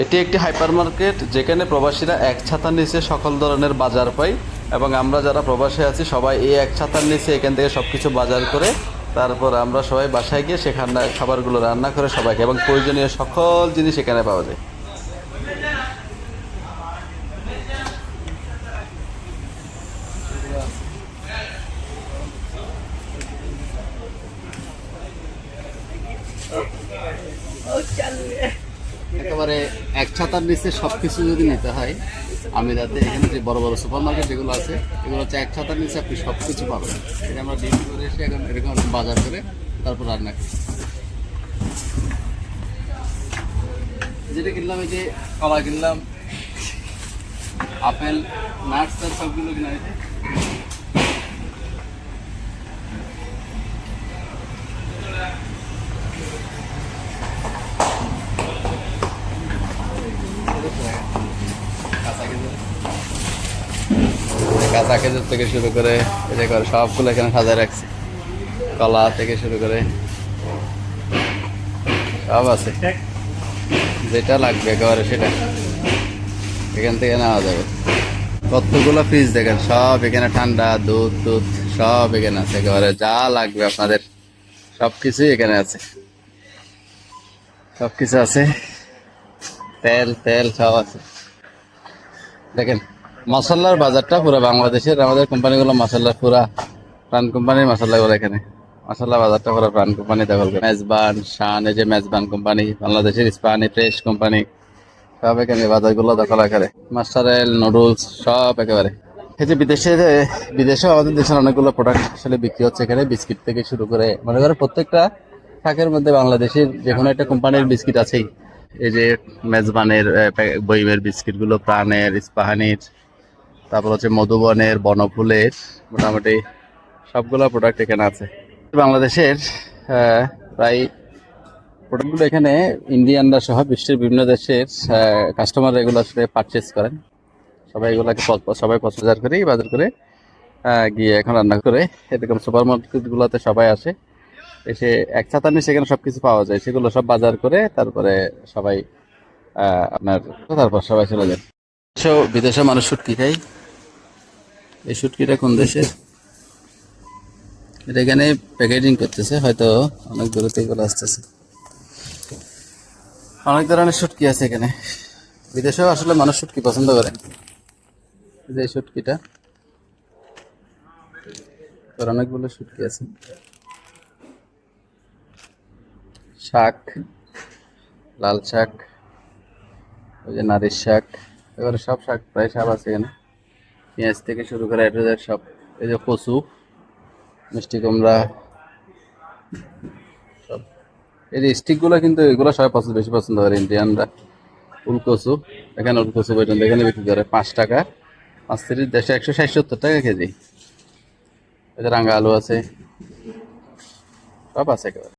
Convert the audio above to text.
এটি একটি hyper market যেখানে প্রবাসীরা এক ছাতার নিচে সকল ধরনের বাজার পায় এবং আমরা যারা প্রবাসী আছি সবাই এই এক ছাতার নিচে এখান থেকে সব কিছু বাজার করে তারপর আমরা সবাই বাসায় গিয়ে সেখানে খাবারগুলো রান্না করে সবাইকে এবং প্রয়োজনীয় সকল জিনিস এখানে পাওয়া যায়। একেবারে এক ছাতার নিচে সবকিছু যদি নিতে হয় আমি যাতে এখানে যে বড় বড় সুপার মার্কেট যেগুলো আছে এগুলো হচ্ছে এক ছাতার নিচে আপনি সবকিছু পাবেন। এটা আমরা ডিম করে এসে এখন এরকম বাজার করে তারপর রান্না করি। যেটা কিনলাম এই যে কলা কিনলাম, আপেল, নাটস আর সবগুলো কিনা হয়েছে। কাঁচা খেজুর থেকে শুরু করে এটা করে সবগুলো এখানে সাজায় রাখছি, কলা থেকে শুরু করে সব আছে, যেটা লাগবে একেবারে সেটা এখান থেকে নেওয়া যাবে। কতগুলো ফ্রিজ দেখেন, সব এখানে ঠান্ডা দুধ দুধ সব এখানে আছে, একেবারে যা লাগবে আপনাদের সবকিছুই এখানে আছে, সবকিছু আছে, তেল তেল সব আছে। দেখেন মশলার বাজারটা পুরো বাংলাদেশের, আমাদের কোম্পানিগুলো মশলার পুরা প্রাণ কোম্পানির মশলাগুলো এখানে, মশলা বাজারটা পুরো প্রাণ কোম্পানি দখল করে। মেজবান, শান, এই যে মেজবান কোম্পানি, বাংলাদেশের ইস্পাহানি ফ্রেশ কোম্পানি সব এখানে বাজারগুলো দখল করে। মাস্টারেল নুডলস সব একেবারে। এই যে বিদেশেও আমাদের দেশের অনেকগুলো প্রোডাক্ট আসলে বিক্রি হচ্ছে এখানে, বিস্কিট থেকে শুরু করে মনে করে প্রত্যেকটা শাকের মধ্যে বাংলাদেশের যে কোনো একটা কোম্পানির বিস্কিট আছেই। এই যে মেজবানের বইমের বিস্কিটগুলো, প্রাণের, ইস্পাহানির, তারপর হচ্ছে মধুবনের, বনফুলের, মোটামুটি সবগুলো প্রোডাক্ট এখানে আছে। বাংলাদেশের প্রায় প্রোডাক্টগুলো এখানে ইন্ডিয়ানরা সহ বিশ্বের বিভিন্ন দেশের কাস্টমার এগুলো আসলে পারচেস করেন। সবাই এগুলোকে সবাই পছন্দ করে বাজার করে গিয়ে এখন রান্না করে এরকম সুপার মার্কেটগুলোতে সবাই আসে, এসে এক ছাতার নিচে সেখানে সবকিছু পাওয়া যায়, সেগুলো সব বাজার করে তারপরে সবাই আপনার তারপর সবাই চলে যায়। বিদেশে মানুষ শুটকি খায়। এই শুটকিটা কোন দেশের এটা এখানে প্যাকেজিং করতেছে, হয়তো অনেক দূর থেকে এগুলো আসতেছে। অনেক ধরনের শুটকি আছে এখানে, বিদেশেও আসলে মানুষ শুটকি পছন্দ করে। যে শুটকিটা অনেকগুলো শুটকি আছে, শাক, লাল শাক, ওই যে নারিশ শাক, এবারে সব শাক প্রায় সব আছে এখানে, পেঁয়াজ থেকে শুরু করে এটা সব। এই যে কচু, মিষ্টি কুমড়া সব। এই যে স্টিকগুলো কিন্তু এগুলো সবাই বেশি পছন্দ করে ইন্ডিয়ানরা। উলকচু, এখানে উলকচু পর্যন্ত এখানে বিক্রি করে 5 টাকা, 5-30 দেশে 160-70 টাকা কেজি। এই যে রাঙা আলু আছে, সব আছে একেবারে।